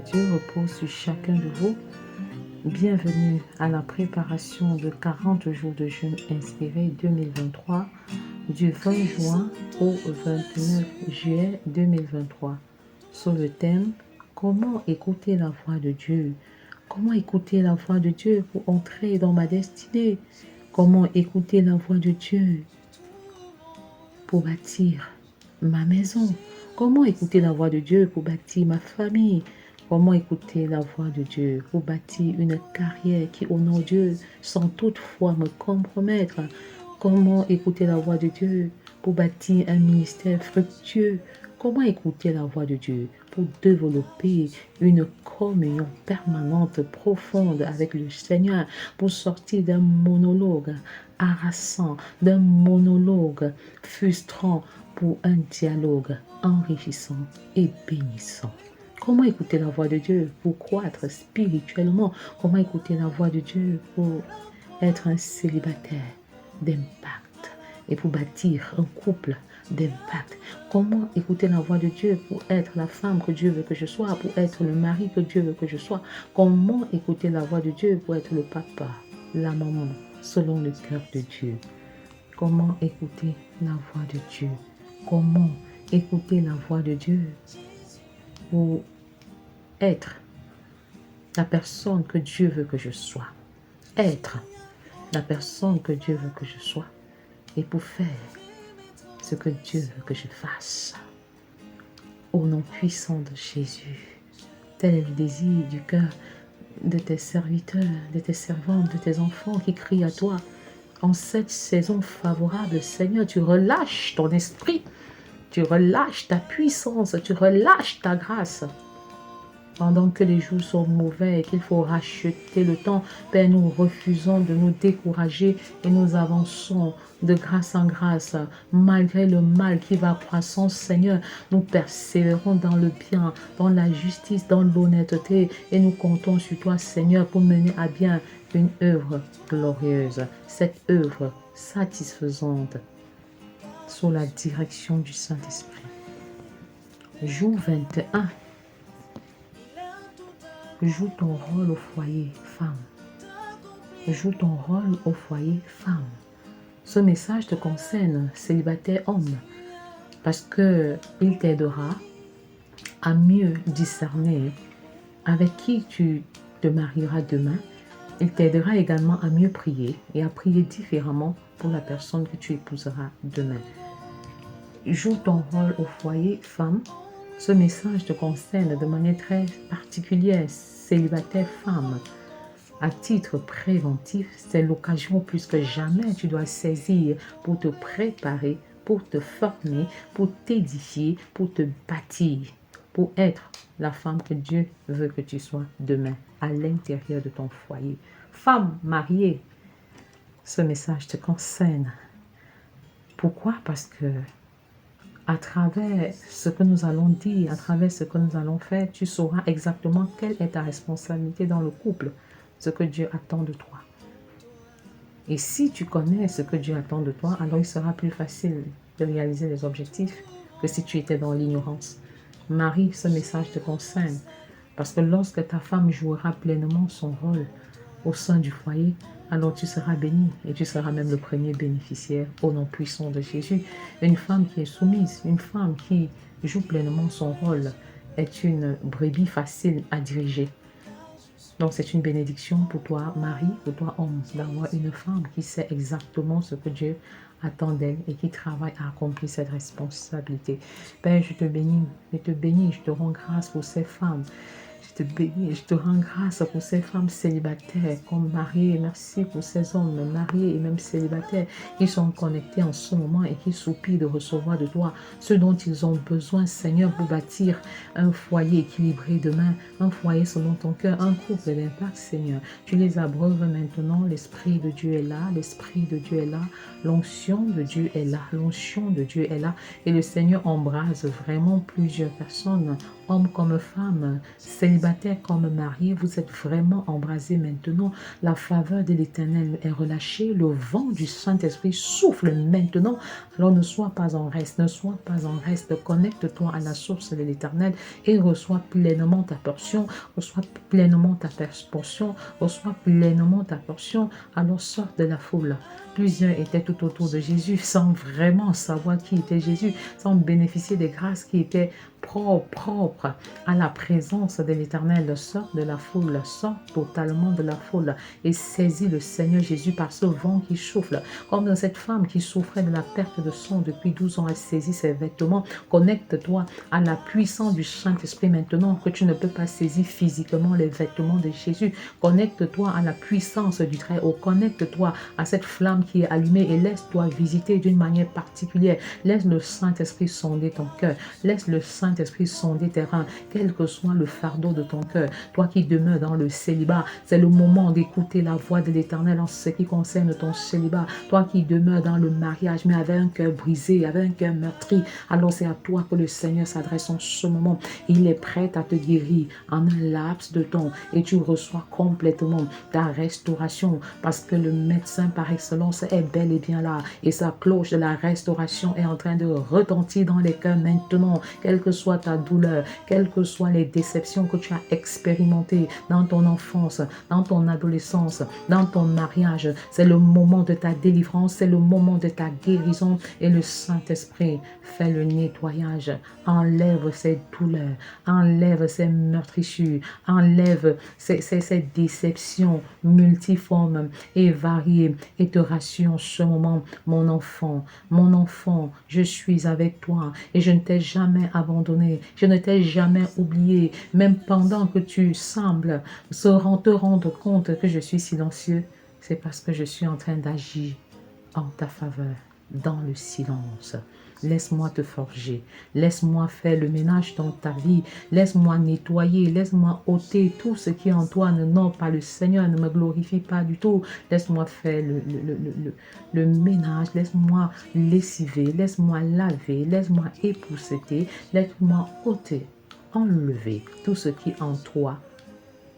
Dieu repose sur chacun de vous. Bienvenue à la préparation de 40 jours de jeûne inspiré 2023 du 20 juin au 29 juillet 2023 sur le thème « Comment écouter la voix de Dieu ?» Comment écouter la voix de Dieu pour entrer dans ma destinée? Comment écouter la voix de Dieu pour bâtir ma maison? Comment écouter la voix de Dieu pour bâtir ma famille? Comment écouter la voix de Dieu pour bâtir une carrière qui honore Dieu sans toutefois me compromettre? Comment écouter la voix de Dieu pour bâtir un ministère fructueux? Comment écouter la voix de Dieu pour développer une communion permanente, profonde avec le Seigneur, pour sortir d'un monologue harassant, d'un monologue frustrant, pour un dialogue enrichissant et bénissant? Comment écouter la voix de Dieu pour croître spirituellement? Comment écouter la voix de Dieu pour être un célibataire d'impact et pour bâtir un couple d'impact? Comment écouter la voix de Dieu pour être la femme que Dieu veut que je sois, pour être le mari que Dieu veut que je sois? Comment écouter la voix de Dieu pour être le papa, la maman, selon le cœur de Dieu? Comment écouter la voix de Dieu? Comment écouter la voix de Dieu pour être la personne que Dieu veut que je sois? Être la personne que Dieu veut que je sois et pour faire ce que Dieu veut que je fasse. Au nom puissant de Jésus, tel est le désir du cœur de tes serviteurs, de tes servantes, de tes enfants qui crient à toi. En cette saison favorable, Seigneur, tu relâches ton esprit, tu relâches ta puissance, tu relâches ta grâce. Pendant que les jours sont mauvais et qu'il faut racheter le temps, Père, nous refusons de nous décourager et nous avançons de grâce en grâce. Malgré le mal qui va croissant, Seigneur, nous persévérons dans le bien, dans la justice, dans l'honnêteté et nous comptons sur toi, Seigneur, pour mener à bien une œuvre glorieuse, cette œuvre satisfaisante sous la direction du Saint-Esprit. Jour 21. Joue ton rôle au foyer, femme. Joue ton rôle au foyer, femme. Ce message te concerne, célibataire homme, parce qu'il t'aidera à mieux discerner avec qui tu te marieras demain. Il t'aidera également à mieux prier et à prier différemment pour la personne que tu épouseras demain. Joue ton rôle au foyer, femme. Ce message te concerne de manière très particulière, célibataire femme. À titre préventif, c'est l'occasion plus que jamais tu dois saisir pour te préparer, pour te former, pour t'édifier, pour te bâtir, pour être la femme que Dieu veut que tu sois demain à l'intérieur de ton foyer. Femme mariée, ce message te concerne. Pourquoi? Parce que à travers ce que nous allons dire, à travers ce que nous allons faire, tu sauras exactement quelle est ta responsabilité dans le couple, ce que Dieu attend de toi. Et si tu connais ce que Dieu attend de toi, alors il sera plus facile de réaliser les objectifs que si tu étais dans l'ignorance. Marie, ce message te concerne, parce que lorsque ta femme jouera pleinement son rôle au sein du foyer, alors tu seras béni et tu seras même le premier bénéficiaire au nom puissant de Jésus. Une femme qui est soumise, une femme qui joue pleinement son rôle est une brebis facile à diriger. Donc c'est une bénédiction pour toi, Marie, pour toi, homme, d'avoir une femme qui sait exactement ce que Dieu attend d'elle et qui travaille à accomplir cette responsabilité. Père, je te bénis, je te rends grâce pour ces femmes. Je te bénis et je te rends grâce pour ces femmes célibataires comme mariées. Merci pour ces hommes mariés et même célibataires qui sont connectés en ce moment et qui soupirent de recevoir de toi ce dont ils ont besoin, Seigneur, pour bâtir un foyer équilibré demain, un foyer selon ton cœur, un couple d'impact, Seigneur. Tu les abreuves maintenant, l'Esprit de Dieu est là, l'Esprit de Dieu est là, l'onction de Dieu est là, l'onction de Dieu est là et le Seigneur embrase vraiment plusieurs personnes homme comme femme, célibataire comme marié, vous êtes vraiment embrasés maintenant. La faveur de l'Éternel est relâchée. Le vent du Saint-Esprit souffle maintenant. Alors ne sois pas en reste, ne sois pas en reste. Connecte-toi à la source de l'Éternel et reçois pleinement ta portion. Reçois pleinement ta portion. Reçois pleinement ta portion. Alors sors de la foule. Plusieurs étaient tout autour de Jésus sans vraiment savoir qui était Jésus, sans bénéficier des grâces qui étaient propres à la présence de l'Éternel. Sors de la foule, sors totalement de la foule et saisis le Seigneur Jésus par ce vent qui souffle. Comme cette femme qui souffrait de la perte de sang depuis 12 ans, a saisi ses vêtements. Connecte-toi à la puissance du Saint-Esprit maintenant que tu ne peux pas saisir physiquement les vêtements de Jésus. Connecte-toi à la puissance du Très-Haut. Connecte-toi à cette flamme qui est allumée et laisse-toi visiter d'une manière particulière. Laisse le Saint-Esprit sonder ton cœur. Laisse le Saint-Esprit sonder tes reins, quel que soit le fardeau de ton cœur. Toi qui demeures dans le célibat, c'est le moment d'écouter la voix de l'Éternel en ce qui concerne ton célibat. Toi qui demeures dans le mariage, mais avec un cœur brisé, avec un cœur meurtri, alors c'est à toi que le Seigneur s'adresse en ce moment. Il est prêt à te guérir en un laps de temps et tu reçois complètement ta restauration parce que le médecin par excellence est bel et bien là et sa cloche de la restauration est en train de retentir dans les cœurs maintenant. Quelle que soit ta douleur, quelles que soient les déceptions que tu as expérimentées dans ton enfance, dans ton adolescence, dans ton mariage, c'est le moment de ta délivrance, c'est le moment de ta guérison et le Saint-Esprit fait le nettoyage, enlève ces douleurs, enlève ces meurtrissures, enlève ces déceptions multiformes et variées et te rassure en ce moment, mon enfant, je suis avec toi et je ne t'ai jamais abandonné, je ne t'ai jamais oublié, même pendant que tu sembles te rendre compte que je suis silencieux, c'est parce que je suis en train d'agir en ta faveur, dans le silence. Laisse-moi te forger, laisse-moi faire le ménage dans ta vie, laisse-moi nettoyer, laisse-moi ôter tout ce qui en toi ne n'honore pas le Seigneur, ne me glorifie pas du tout. Laisse-moi faire le ménage, laisse-moi lessiver, laisse-moi laver, laisse-moi épousseter, laisse-moi ôter, enlever tout ce qui en toi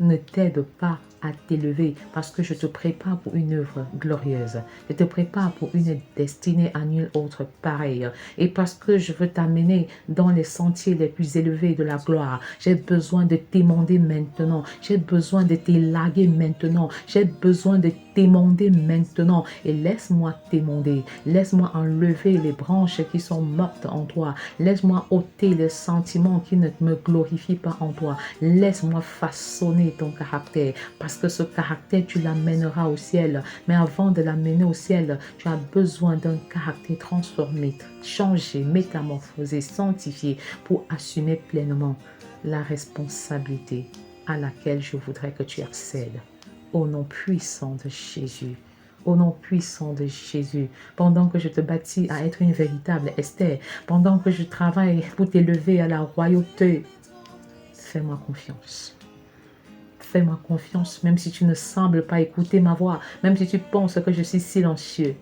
ne t'aide pas à t'élever parce que je te prépare pour une œuvre glorieuse. Je te prépare pour une destinée à nulle autre pareille. Et parce que je veux t'amener dans les sentiers les plus élevés de la gloire, j'ai besoin de t'émonder maintenant. J'ai besoin de t'élaguer maintenant. J'ai besoin de t'émonder maintenant. Et laisse-moi t'émonder. Laisse-moi enlever les branches qui sont mortes en toi. Laisse-moi ôter les sentiments qui ne me glorifient pas en toi. Laisse-moi façonner ton caractère. Parce que ce caractère, tu l'amèneras au ciel. Mais avant de l'amener au ciel, tu as besoin d'un caractère transformé, changé, métamorphosé, sanctifié pour assumer pleinement la responsabilité à laquelle je voudrais que tu accèdes. Au nom puissant de Jésus. Au nom puissant de Jésus, pendant que je te bâtis à être une véritable Esther, pendant que je travaille pour t'élever à la royauté, fais-moi confiance. Fais-moi confiance, même si tu ne sembles pas écouter ma voix, même si tu penses que je suis silencieux.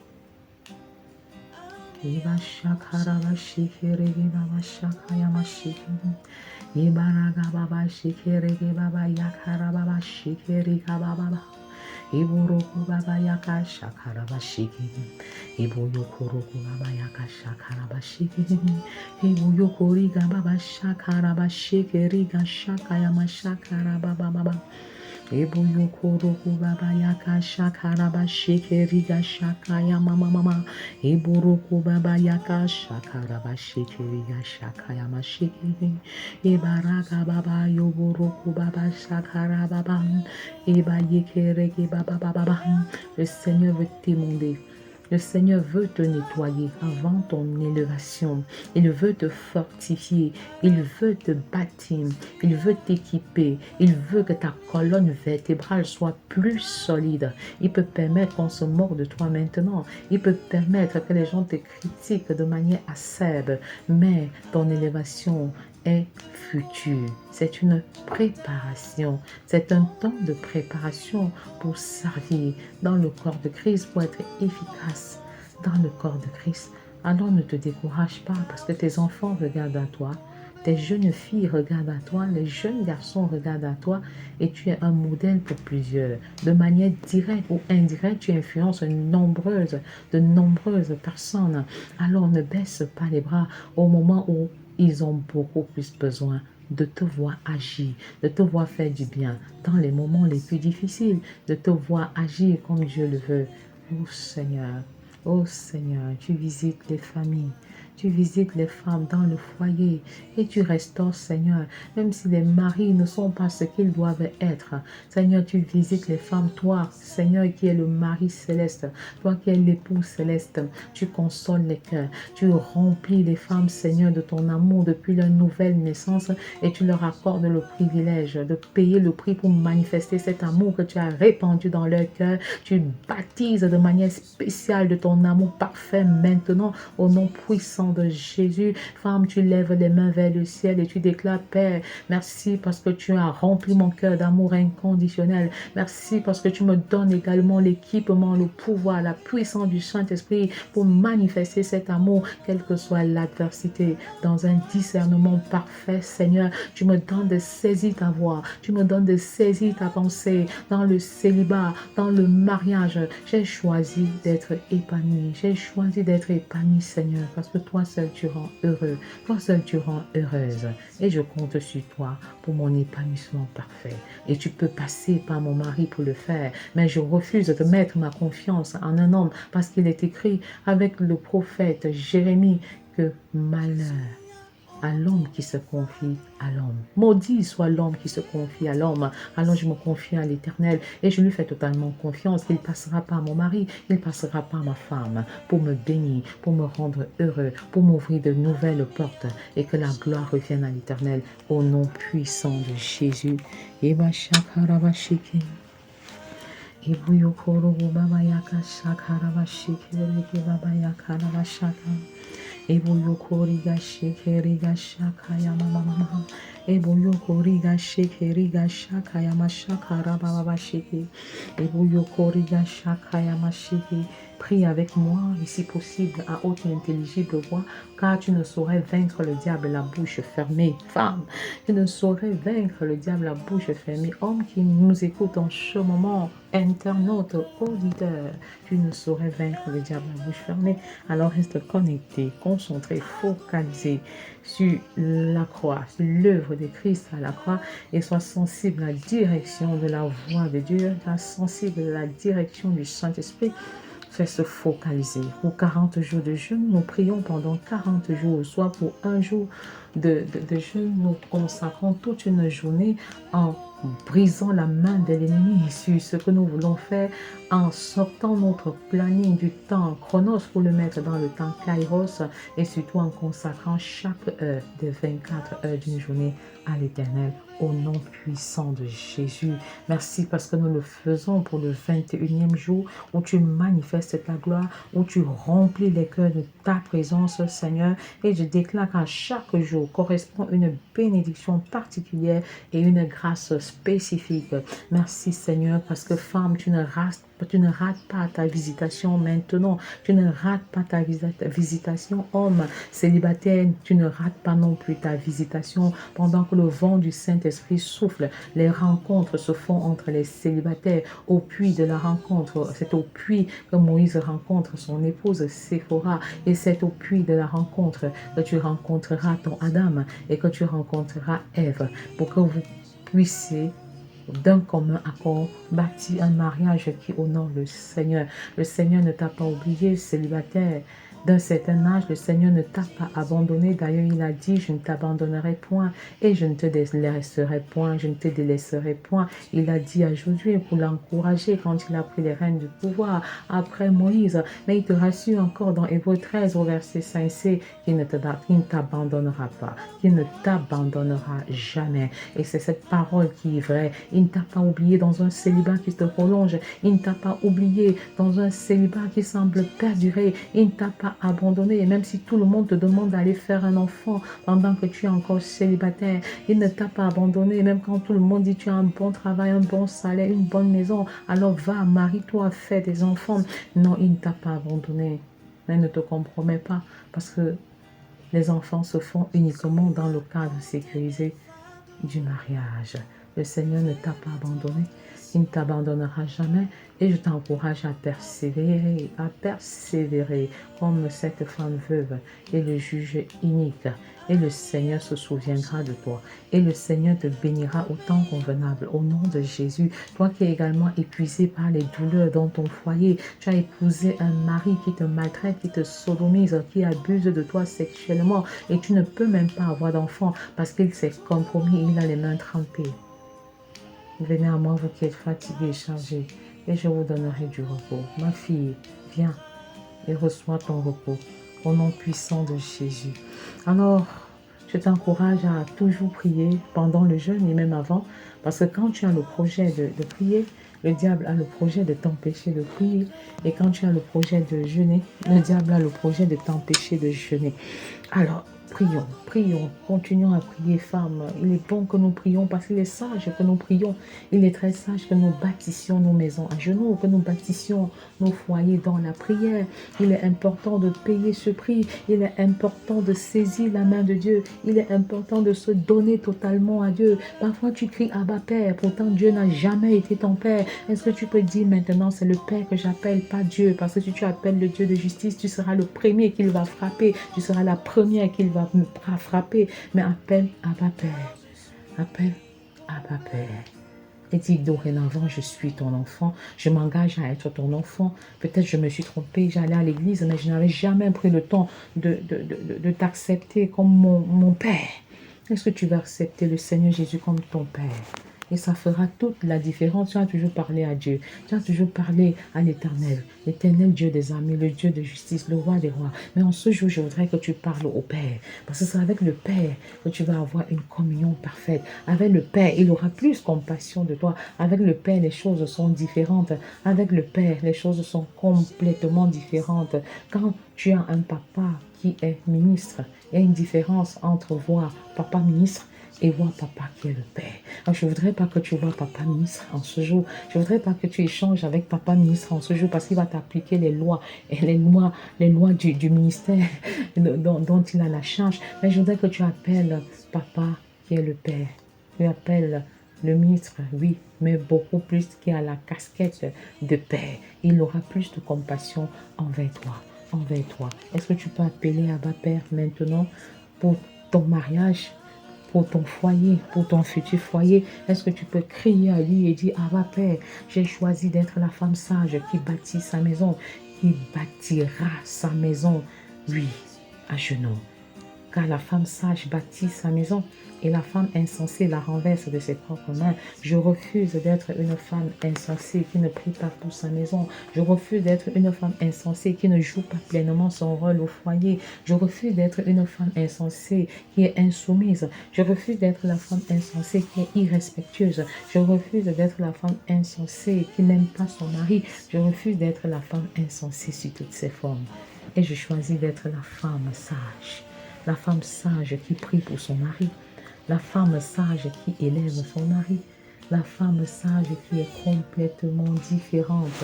Iboroku baba yaka shakara bashiki. Iboyokoroku baba yaka shakara bashiki. Iboyokori baba shakara bashiki riga shakaya mashakara baba baba. Iboyokoroku baba yaka shakara bashiki riga shakaya mama mama. Iboroku baba yaka shakara bashiki riga shakaya mashiki. Ibaraga baba yoboroku baba shakara baba. Le Seigneur veut t'émonder. Le Seigneur veut te nettoyer avant ton élévation. Il veut te fortifier. Il veut te bâtir. Il veut t'équiper. Il veut que ta colonne vertébrale soit plus solide. Il peut permettre qu'on se moque de toi maintenant. Il peut permettre que les gens te critiquent de manière acerbe. Mais ton élévation est futur. C'est une préparation. C'est un temps de préparation pour servir dans le corps de Christ, pour être efficace dans le corps de Christ. Alors ne te décourage pas parce que tes enfants regardent à toi. tes jeunes filles regardent à toi, les jeunes garçons regardent à toi et tu es un modèle pour plusieurs. De manière directe ou indirecte, tu influences de nombreuses personnes. Alors ne baisse pas les bras au moment où ils ont beaucoup plus besoin de te voir agir, de te voir faire du bien dans les moments les plus difficiles, de te voir agir comme Dieu le veut. Oh Seigneur, tu visites les familles. Tu visites les femmes dans le foyer et tu restaures, Seigneur, même si les maris ne sont pas ce qu'ils doivent être. Seigneur, tu visites les femmes, toi, Seigneur, qui es le mari céleste, toi qui es l'époux céleste, tu consoles les cœurs, tu remplis les femmes, Seigneur, de ton amour depuis leur nouvelle naissance et tu leur accordes le privilège de payer le prix pour manifester cet amour que tu as répandu dans leur cœur. Tu baptises de manière spéciale de ton amour parfait maintenant au nom puissant de Jésus. Femme, tu lèves les mains vers le ciel et tu déclares, Père, merci parce que tu as rempli mon cœur d'amour inconditionnel. Merci parce que tu me donnes également l'équipement, le pouvoir, la puissance du Saint-Esprit pour manifester cet amour, quelle que soit l'adversité, dans un discernement parfait, Seigneur. Tu me donnes de saisir ta voix, tu me donnes de saisir ta pensée dans le célibat, dans le mariage. J'ai choisi d'être épanoui, j'ai choisi d'être épanoui, Seigneur, parce que toi seul tu rends heureux, toi seul tu rends heureuse. Et je compte sur toi pour mon épanouissement parfait. Et tu peux passer par mon mari pour le faire, mais je refuse de mettre ma confiance en un homme parce qu'il est écrit avec le prophète Jérémie que malheur à l'homme qui se confie à l'homme. Maudit soit l'homme qui se confie à l'homme. Alors je me confie à l'Éternel et je lui fais totalement confiance qu'il passera par mon mari, il passera par ma femme pour me bénir, pour me rendre heureux, pour m'ouvrir de nouvelles portes et que la gloire revienne à l'Éternel au nom puissant de Jésus. Et ma shakarabashiki. Et buyokoro babayaka shakarabashiki babayaka rabashaka. Eboyokoriga shekeriga shakaya mama. Eboyokoriga shekeriga shakaya mashakara baba sheke. Eboyokoriga shakaya masheke. Prie avec moi, et si possible, à haute et intelligible voix, car tu ne saurais vaincre le diable la bouche fermée. Femme, tu ne saurais vaincre le diable la bouche fermée. Homme qui nous écoute en ce moment, internaute, auditeur, tu ne saurais vaincre le diable la bouche fermée. Alors reste connecté, concentré, focalisé sur la croix, sur l'œuvre de Christ à la croix et sois sensible à la direction de la voix de Dieu, sois sensible à la direction du Saint-Esprit. Fais se focaliser. Pour 40 jours de jeûne, nous prions pendant 40 jours, soit pour un jour de jeûne, nous consacrons toute une journée en brisant la main de l'ennemi sur ce que nous voulons faire, en sortant notre planning du temps chronos pour le mettre dans le temps kairos et surtout en consacrant chaque heure des 24 heures d'une journée à l'Éternel au nom puissant de Jésus. Merci parce que nous le faisons pour le 21e jour où tu manifestes ta gloire, où tu remplis les cœurs de ta présence, Seigneur. Et je déclare qu'à chaque jour correspond une bénédiction particulière et une grâce spécifique. Merci, Seigneur, parce que femme, tu ne rates pas ta visitation maintenant. Tu ne rates pas ta visitation, homme célibataire. Tu ne rates pas non plus ta visitation pendant que le vent du Saint-Esprit souffle. Les rencontres se font entre les célibataires au puits de la rencontre. C'est au puits que Moïse rencontre son épouse Séphora et c'est au puits de la rencontre que tu rencontreras ton Adam et que tu rencontreras Ève pour que vous puissiez d'un commun accord bâtir un mariage qui honore le Seigneur. Le Seigneur ne t'a pas oublié, célibataire. D'un certain âge, le Seigneur ne t'a pas abandonné. D'ailleurs, il a dit, je ne t'abandonnerai point et je ne te délaisserai point, je ne te délaisserai point. Il a dit à Josué pour l'encourager quand il a pris les rênes du pouvoir après Moïse. Mais il te rassure encore dans Hébreux 13 au verset 5c qu'il ne t'abandonnera pas, qu'il ne t'abandonnera jamais. Et c'est cette parole qui est vraie. Il ne t'a pas oublié dans un célibat qui te prolonge. Il ne t'a pas oublié dans un célibat qui semble perdurer. Il ne t'a pas abandonné. Et même si tout le monde te demande d'aller faire un enfant pendant que tu es encore célibataire, il ne t'a pas abandonné. Même quand tout le monde dit tu as un bon travail, un bon salaire, une bonne maison, alors va, marie-toi, fais des enfants. Non, il ne t'a pas abandonné. Mais ne te compromets pas parce que Les enfants se font uniquement dans le cadre sécurisé du mariage. Le Seigneur ne t'a pas abandonné, il ne t'abandonnera jamais et je t'encourage à persévérer comme cette femme veuve et le juge inique. Et le Seigneur se souviendra de toi. Et le Seigneur te bénira au temps convenable. Au nom de Jésus, toi qui es également épuisé par les douleurs dans ton foyer, tu as épousé un mari qui te maltraite, qui te sodomise, qui abuse de toi sexuellement et tu ne peux même pas avoir d'enfant parce qu'il s'est compromis, il a les mains trempées. Venez à moi, vous qui êtes fatigués et chargés, et je vous donnerai du repos. Ma fille, viens et reçois ton repos au nom puissant de Jésus. Alors, je t'encourage à toujours prier pendant le jeûne et même avant, parce que quand tu as le projet de prier, le diable a le projet de t'empêcher de prier. Et quand tu as le projet de jeûner, le diable a le projet de t'empêcher de jeûner. Alors, prions, prions, continuons à prier, femmes. Il est bon que nous prions parce qu'il est sage que nous prions. Il est très sage que nous bâtissions nos maisons à genoux, que nous bâtissions nos foyers dans la prière. Il est important de payer ce prix. Il est important de saisir la main de Dieu. Il est important de se donner totalement à Dieu. Parfois, tu cries Abba Père, pourtant Dieu n'a jamais été ton Père. Est-ce que tu peux dire maintenant, c'est le Père que j'appelle, pas Dieu, parce que si tu appelles le Dieu de justice, tu seras le premier qu'il va frapper. Tu seras la première qu'il va frapper. Mais appelle Abba Père. Appelle Abba Père. Et dis dorénavant, je suis ton enfant, je m'engage à être ton enfant. Peut-être je me suis trompée, j'allais à l'église, mais je n'avais jamais pris le temps de t'accepter comme mon Père. Est-ce que tu vas accepter le Seigneur Jésus comme ton Père? Et ça fera toute la différence. Tu as toujours parlé à Dieu. Tu as toujours parlé à l'Éternel. L'Éternel Dieu des armées, le Dieu de justice, le roi des rois. Mais en ce jour, je voudrais que tu parles au Père. Parce que c'est avec le Père que tu vas avoir une communion parfaite. Avec le Père, il aura plus compassion de toi. Avec le Père, les choses sont différentes. Avec le Père, les choses sont complètement différentes. Quand tu as un papa qui est ministre, il y a une différence entre voir papa ministre et voir papa qui est le Père. Alors, je ne voudrais pas que tu vois papa ministre en ce jour. Je ne voudrais pas que tu échanges avec papa ministre en ce jour parce qu'il va t'appliquer les lois et les lois du ministère dont il a la charge. Mais je voudrais que tu appelles papa qui est le Père. Tu appelles le ministre, oui, mais beaucoup plus qui a la casquette de Père. Il aura plus de compassion envers toi. Est-ce que tu peux appeler Abba Père maintenant pour ton mariage, pour ton foyer, pour ton futur foyer? Est-ce que tu peux crier à lui et dire Abba Père, j'ai choisi d'être la femme sage qui bâtit sa maison, qui bâtira sa maison, oui, à genoux. Car la femme sage bâtit sa maison et la femme insensée la renverse de ses propres mains. Je refuse d'être une femme insensée qui ne prie pas pour sa maison. Je refuse d'être une femme insensée qui ne joue pas pleinement son rôle au foyer. Je refuse d'être une femme insensée qui est insoumise. Je refuse d'être la femme insensée qui est irrespectueuse. Je refuse d'être la femme insensée qui n'aime pas son mari. Je refuse d'être la femme insensée sous toutes ses formes. Et je choisis d'être la femme sage. La femme sage qui prie pour son mari. La femme sage qui élève son mari. La femme sage qui est complètement différente.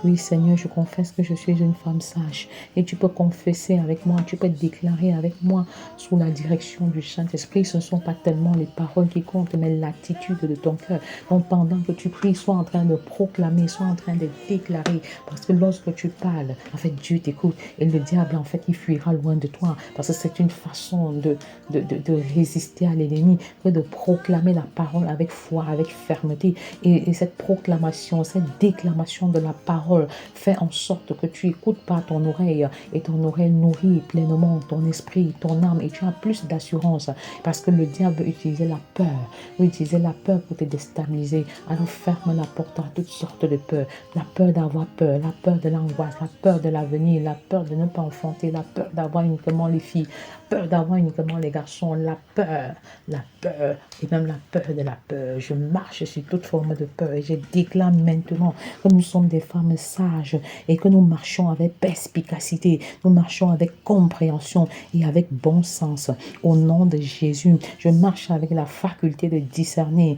Oui, Seigneur, je confesse que je suis une femme sage. Et tu peux confesser avec moi, tu peux déclarer avec moi sous la direction du Saint-Esprit. Ce ne sont pas tellement les paroles qui comptent, mais l'attitude de ton cœur. Donc, pendant que tu pries, sois en train de proclamer, sois en train de déclarer. Parce que lorsque tu parles, en fait, Dieu t'écoute. Et le diable, en fait, il fuira loin de toi. Parce que c'est une façon de résister à l'ennemi, que de proclamer la parole avec foi, avec fermeté. Et cette proclamation, cette déclamation de la parole fait en sorte que tu écoutes par ton oreille et ton oreille nourrit pleinement ton esprit, ton âme et tu as plus d'assurance parce que le diable utilisait la peur. Il utilisait la peur pour te déstabiliser. Alors ferme la porte à toutes sortes de peur, la peur d'avoir peur, la peur de l'angoisse, la peur de l'avenir, la peur de ne pas enfanter, la peur d'avoir uniquement les filles, la peur d'avoir uniquement les garçons, la peur, et même la peur de la peur. Je marche sur toute forme de peur et je déclare maintenant que nous sommes des femmes sages et que nous marchons avec perspicacité, nous marchons avec compréhension et avec bon sens. Au nom de Jésus, je marche avec la faculté de discerner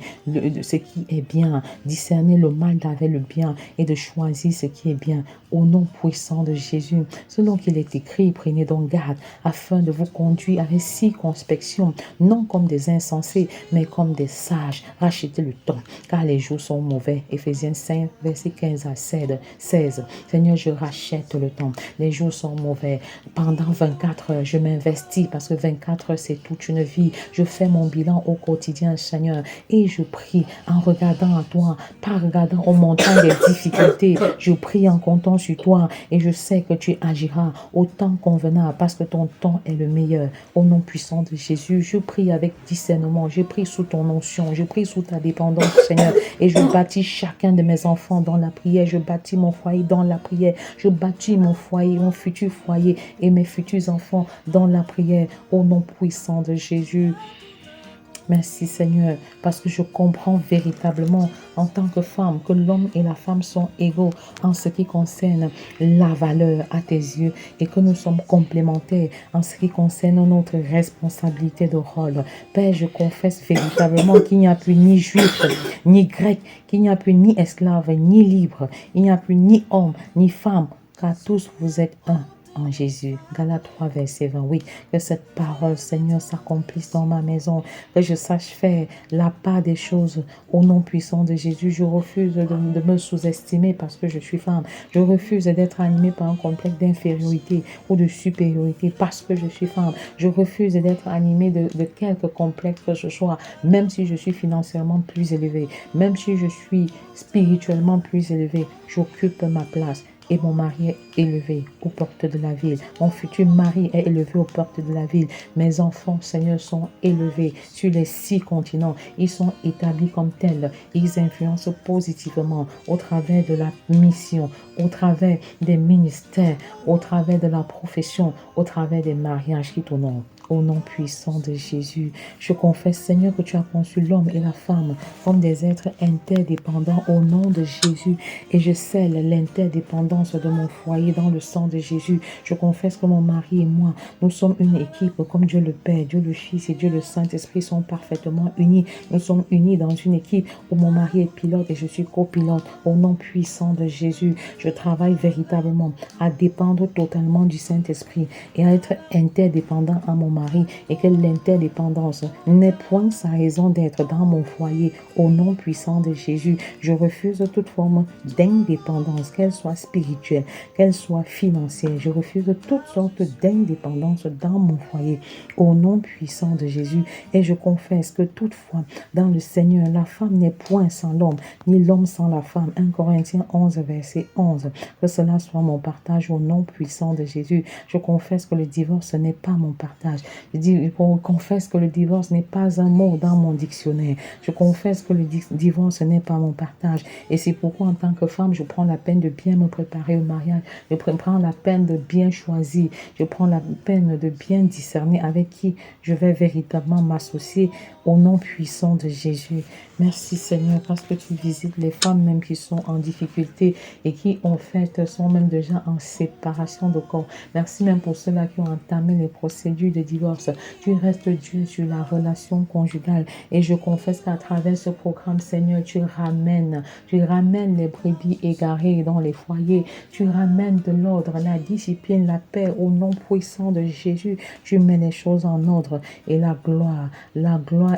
ce qui est bien, discerner le mal avec le bien et de choisir ce qui est bien. Au nom puissant de Jésus, selon qu'il est écrit, prenez donc garde afin de vous conduire avec circonspection, non comme des insensés, mais comme des sages. Rachetez le temps, car les jours sont mauvais. Éphésiens 5, versets 15 à 16. Seigneur, je rachète le temps. Les jours sont mauvais. Pendant 24 heures, je m'investis parce que 24 heures, c'est toute une vie. Je fais mon bilan au quotidien, Seigneur, et je prie en regardant à toi, pas regardant au montant des difficultés. Je prie en comptant sur toi et je sais que tu agiras au temps convenable parce que ton temps est le meilleur. Au nom puissant de Jésus, je prie avec discernement, je prie sous ton onction, je prie sous ta dépendance, Seigneur, et je bâtis chacun de mes enfants dans la prière, je bâtis mon foyer dans la prière, je bâtis mon foyer, mon futur foyer et mes futurs enfants dans la prière. Au nom puissant de Jésus. Merci Seigneur, parce que je comprends véritablement en tant que femme que l'homme et la femme sont égaux en ce qui concerne la valeur à tes yeux et que nous sommes complémentaires en ce qui concerne notre responsabilité de rôle. Père, je confesse véritablement qu'il n'y a plus ni juif, ni grec, qu'il n'y a plus ni esclave, ni libre, il n'y a plus ni homme, ni femme, car tous vous êtes un en Jésus. Galates 3, verset 20. Oui, que cette parole, Seigneur, s'accomplisse dans ma maison, que je sache faire la part des choses au nom puissant de Jésus. Je refuse de me sous-estimer parce que je suis femme. Je refuse d'être animée par un complexe d'infériorité ou de supériorité parce que je suis femme. Je refuse d'être animée de quelque complexe que ce soit, même si je suis financièrement plus élevée, même si je suis spirituellement plus élevée. J'occupe ma place. Et mon mari est élevé aux portes de la ville. Mon futur mari est élevé aux portes de la ville. Mes enfants, Seigneur, sont élevés sur les 6 continents. Ils sont établis comme tels. Ils influencent positivement au travers de la mission, au travers des ministères, au travers de la profession, au travers des mariages qui t'honorent. Au nom puissant de Jésus, je confesse, Seigneur, que tu as conçu l'homme et la femme comme des êtres interdépendants au nom de Jésus. Et je scelle l'interdépendance de mon foyer dans le sang de Jésus. Je confesse que mon mari et moi, nous sommes une équipe comme Dieu le Père, Dieu le Fils et Dieu le Saint-Esprit sont parfaitement unis. Nous sommes unis dans une équipe où mon mari est pilote et je suis copilote. Au nom puissant de Jésus, je travaille véritablement à dépendre totalement du Saint-Esprit et à être interdépendant à mon mari et que l'interdépendance n'est point sa raison d'être dans mon foyer. Au nom puissant de Jésus, je refuse toute forme d'indépendance, qu'elle soit spirituelle, qu'elle soit financière. Je refuse toutes sortes d'indépendance dans mon foyer. Au nom puissant de Jésus, et je confesse que toutefois, dans le Seigneur, la femme n'est point sans l'homme, ni l'homme sans la femme. 1 Corinthiens 11, verset 11. Que cela soit mon partage au nom puissant de Jésus. Je confesse que le divorce n'est pas mon partage. Je confesse que le divorce n'est pas un mot dans mon dictionnaire. Je confesse que le divorce n'est pas mon partage. Et c'est pourquoi, en tant que femme, je prends la peine de bien me préparer au mariage. Je prends la peine de bien choisir. Je prends la peine de bien discerner avec qui je vais véritablement m'associer au nom puissant de Jésus. Merci Seigneur parce que tu visites les femmes même qui sont en difficulté et qui en fait sont même déjà en séparation de corps. Merci même pour ceux-là qui ont entamé les procédures de divorce. Tu restes Dieu sur la relation conjugale et je confesse qu'à travers ce programme Seigneur, tu ramènes les brebis égarées dans les foyers. Tu ramènes de l'ordre, la discipline, la paix au nom puissant de Jésus. Tu mets les choses en ordre et la gloire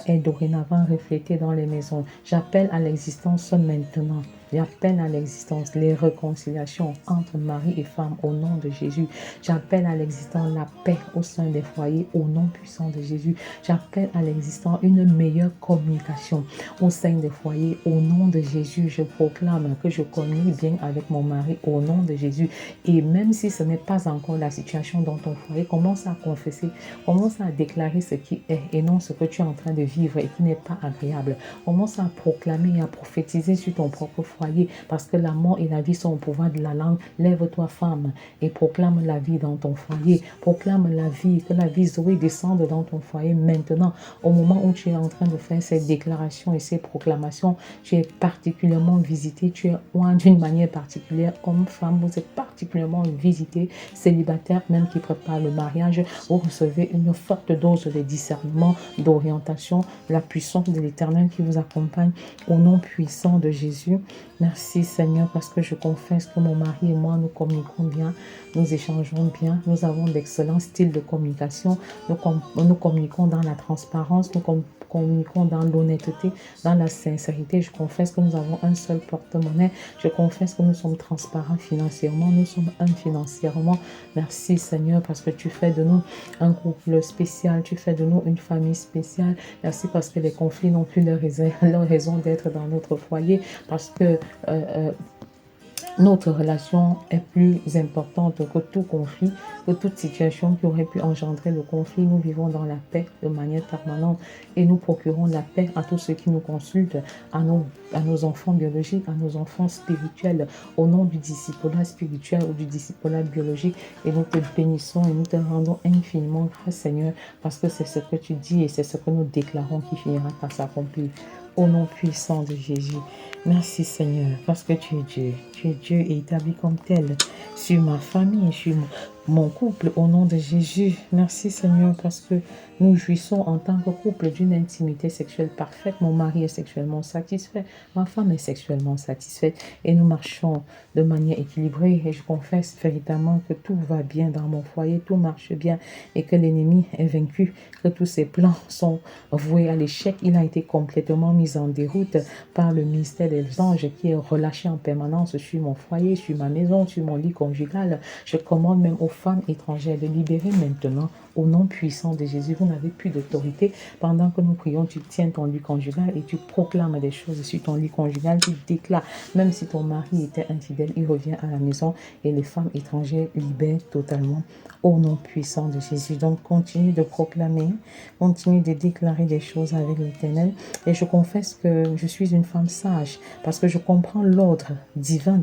est dorénavant reflétée dans les maisons. J'appelle à l'existence maintenant. J'appelle à l'existence les réconciliations entre mari et femme au nom de Jésus. J'appelle à l'existence la paix au sein des foyers au nom puissant de Jésus. J'appelle à l'existence une meilleure communication au sein des foyers au nom de Jésus. Je proclame que je communique bien avec mon mari au nom de Jésus. Et même si ce n'est pas encore la situation dans ton foyer, commence à confesser, commence à déclarer ce qui est et non ce que tu es en train de vivre et qui n'est pas agréable. Commence à proclamer et à prophétiser sur ton propre foyer foyer, parce que la mort et la vie sont au pouvoir de la langue. Lève-toi, femme, et proclame la vie dans ton foyer. Proclame la vie, que la vie Zoé descende dans ton foyer maintenant. Au moment où tu es en train de faire ces déclarations et ces proclamations, tu es particulièrement visité, tu es oint d'une manière particulière. Homme, femme, vous êtes particulièrement visité. Célibataire, même qui prépare le mariage, vous recevez une forte dose de discernement, d'orientation, la puissance de l'Éternel qui vous accompagne au nom puissant de Jésus. Merci Seigneur, parce que je confesse que mon mari et moi, nous communiquons bien, nous échangeons bien, nous avons d'excellents styles de communication, nous communiquons dans la transparence, nous communiquons dans l'honnêteté, dans la sincérité. Je confesse que nous avons un seul porte-monnaie. Je confesse que nous sommes transparents financièrement, nous sommes un financièrement. Merci Seigneur, parce que tu fais de nous un couple spécial, tu fais de nous une famille spéciale. Merci parce que les conflits n'ont plus leur raison d'être dans notre foyer, parce que notre relation est plus importante que tout conflit, que toute situation qui aurait pu engendrer le conflit. Nous vivons dans la paix de manière permanente et nous procurons la paix à tous ceux qui nous consultent, à nos enfants biologiques, à nos enfants spirituels, au nom du discipulat spirituel ou du discipulat biologique. Et nous te bénissons et nous te rendons infiniment grâce, Seigneur, parce que c'est ce que tu dis et c'est ce que nous déclarons qui finira par s'accomplir. Au nom puissant de Jésus. Merci Seigneur, parce que tu es Dieu. Tu es Dieu et établi comme tel sur ma famille, sur mon couple, au nom de Jésus. Merci Seigneur, parce que nous jouissons en tant que couple d'une intimité sexuelle parfaite. Mon mari est sexuellement satisfait, ma femme est sexuellement satisfaite et nous marchons de manière équilibrée. Et je confesse véritablement que tout va bien dans mon foyer, tout marche bien et que l'ennemi est vaincu, que tous ses plans sont voués à l'échec. Il a été complètement mis en déroute par le ministère des anges qui est relâché en permanence sur mon foyer, sur ma maison, sur mon lit conjugal. Je commande même aux femmes étrangères de libérer maintenant au nom puissant de Jésus. Vous n'avez plus d'autorité. Pendant que nous prions, tu tiens ton lit conjugal et tu proclames des choses sur ton lit conjugal. Tu déclares, même si ton mari était infidèle, il revient à la maison et les femmes étrangères libèrent totalement au nom puissant de Jésus. Donc continue de proclamer, continue de déclarer des choses avec l'Éternel. Et je confesse que je suis une femme sage parce que je comprends l'ordre divin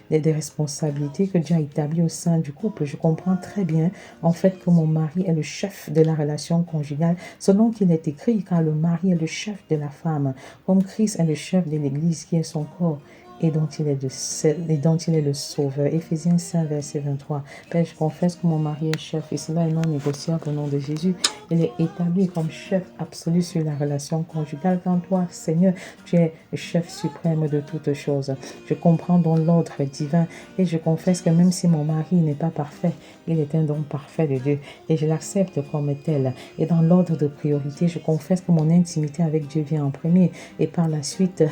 des responsabilités que Dieu a établi au sein du couple. Je comprends très bien en fait que mon mari est le chef de la relation conjugale selon qu'il est écrit, car le mari est le chef de la femme, comme Christ est le chef de l'Église qui est son corps et dont il est le sauveur. Éphésiens 5, verset 23. Père, je confesse que mon mari est chef et cela est non négociable au nom de Jésus. Il est établi comme chef absolu sur la relation conjugale. Quand toi, Seigneur, tu es le chef suprême de toutes choses. Je comprends dans l'ordre divin et je confesse que même si mon mari n'est pas parfait, il est un don parfait de Dieu et je l'accepte comme tel. Et dans l'ordre de priorité, je confesse que mon intimité avec Dieu vient en premier et par la suite,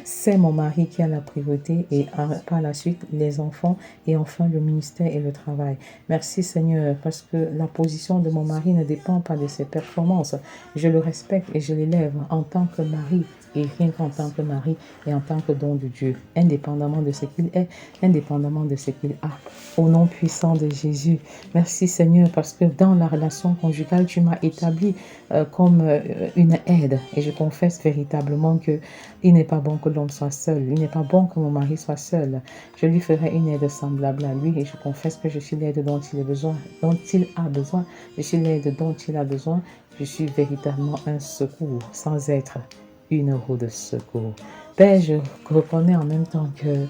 c'est mon mari qui a la priorité et par la suite les enfants et enfin le ministère et le travail. Merci Seigneur, parce que la position de mon mari ne dépend pas de ses performances. Je le respecte et je l'élève en tant que mari et rien qu'en tant que mari et en tant que don de Dieu, indépendamment de ce qu'il est, indépendamment de ce qu'il a. Au nom puissant de Jésus, merci Seigneur, parce que dans la relation conjugale, tu m'as établi comme une aide et je confesse véritablement que il n'est pas bon que l'homme soit seul, il n'est pas bon que mon mari soit seul. Je lui ferai une aide semblable à lui et je confesse que je suis l'aide dont il a besoin, je suis l'aide dont il a besoin, je suis véritablement un secours sans être une roue de secours. Père, je reconnais en même temps que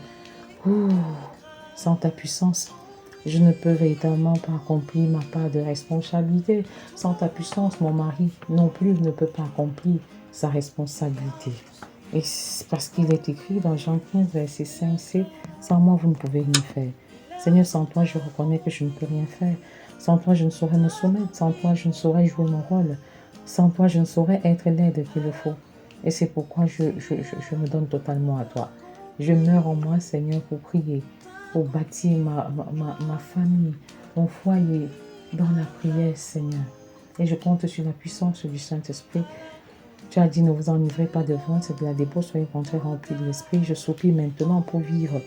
sans ta puissance, je ne peux véritablement pas accomplir ma part de responsabilité. Sans ta puissance, mon mari non plus ne peut pas accomplir sa responsabilité. Et parce qu'il est écrit dans Jean 15, verset 5c, sans moi, vous ne pouvez rien faire. Seigneur, sans toi, je reconnais que je ne peux rien faire. Sans toi, je ne saurais me soumettre. Sans toi, je ne saurais jouer mon rôle. Sans toi, je ne saurais être l'aide qu'il le faut. Et c'est pourquoi je me donne totalement à toi. Je meurs en moi, Seigneur, pour prier, pour bâtir ma famille, mon foyer dans la prière, Seigneur. Et je compte sur la puissance du Saint-Esprit. Tu as dit, ne vous enivrez pas de vin, c'est de la débauche, soyez contraire remplis de l'Esprit. Je soupire maintenant pour vivre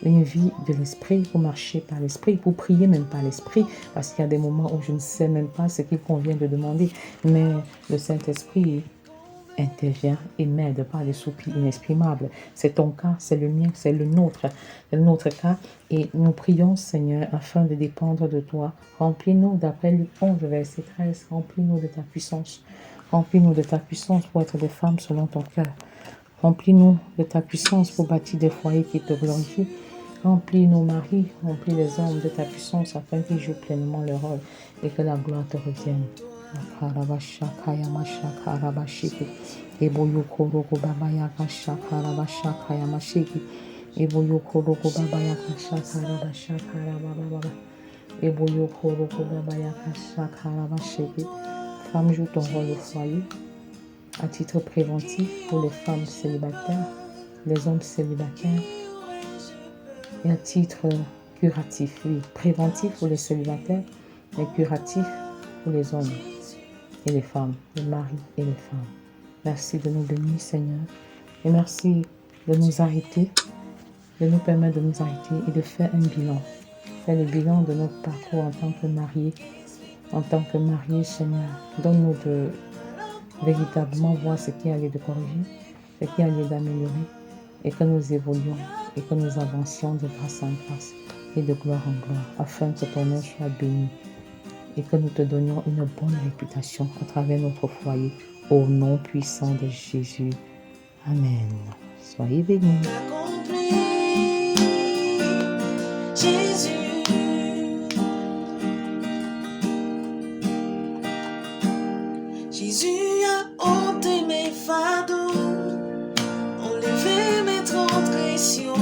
une vie de l'Esprit, pour marcher par l'Esprit, pour prier même par l'Esprit, parce qu'il y a des moments où je ne sais même pas ce qu'il convient de demander, mais le Saint-Esprit interviens et m'aide par des soupirs inexprimables. C'est ton cas, c'est le mien, c'est le notre cas. Et nous prions, Seigneur, afin de dépendre de toi. Remplis-nous, d'après Luc 11, verset 13, remplis-nous de ta puissance. Remplis-nous de ta puissance pour être des femmes selon ton cœur. Remplis-nous de ta puissance pour bâtir des foyers qui te glorifient. Remplis nos maris, remplis les hommes de ta puissance afin qu'ils jouent pleinement leur rôle et que la gloire te revienne. Femme, joue ton rôle au foyer à titre préventif pour les femmes célibataires, les hommes célibataires, et à titre curatif, oui, préventif pour les célibataires, mais curatif pour les hommes et les femmes, les maris et les femmes. Merci de nous bénir, Seigneur, et merci de nous arrêter, de nous permettre de nous arrêter et de faire un bilan. Faire le bilan de notre parcours en tant que mariés. En tant que mariés, Seigneur, donne-nous de véritablement voir ce qui a lieu de corriger, ce qui a lieu d'améliorer, et que nous évoluions, et que nous avancions de grâce en grâce, et de gloire en gloire, afin que ton nom soit béni, et que nous te donnions une bonne réputation à travers notre foyer, au nom puissant de Jésus. Amen. Soyez bénis. Jésus, Jésus a ôté mes fardeaux, enlevé mes transgressions,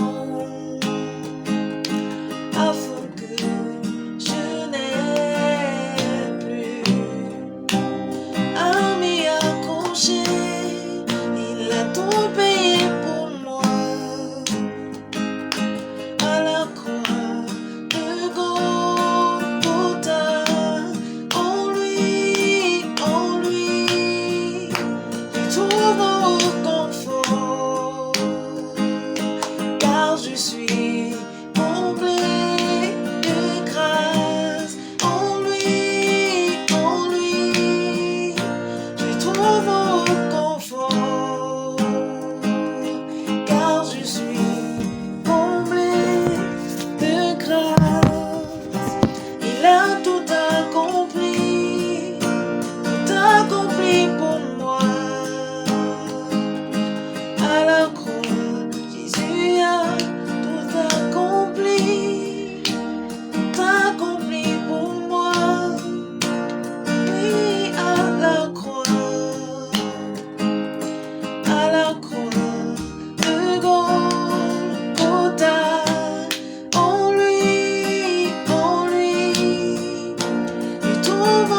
afin que je n'ai plus à m'y accrocher. Il a tout payé pour moi à la croix de Golgotha. En lui, je trouve confort, car je suis comblé de grâce. En lui, je trouve confort, car je suis comblé de grâce. Il a tout accompli pour moi à la croix. Jésus a tout accompli pour moi. Oui, à la croix de Golgotha. En lui, je trouve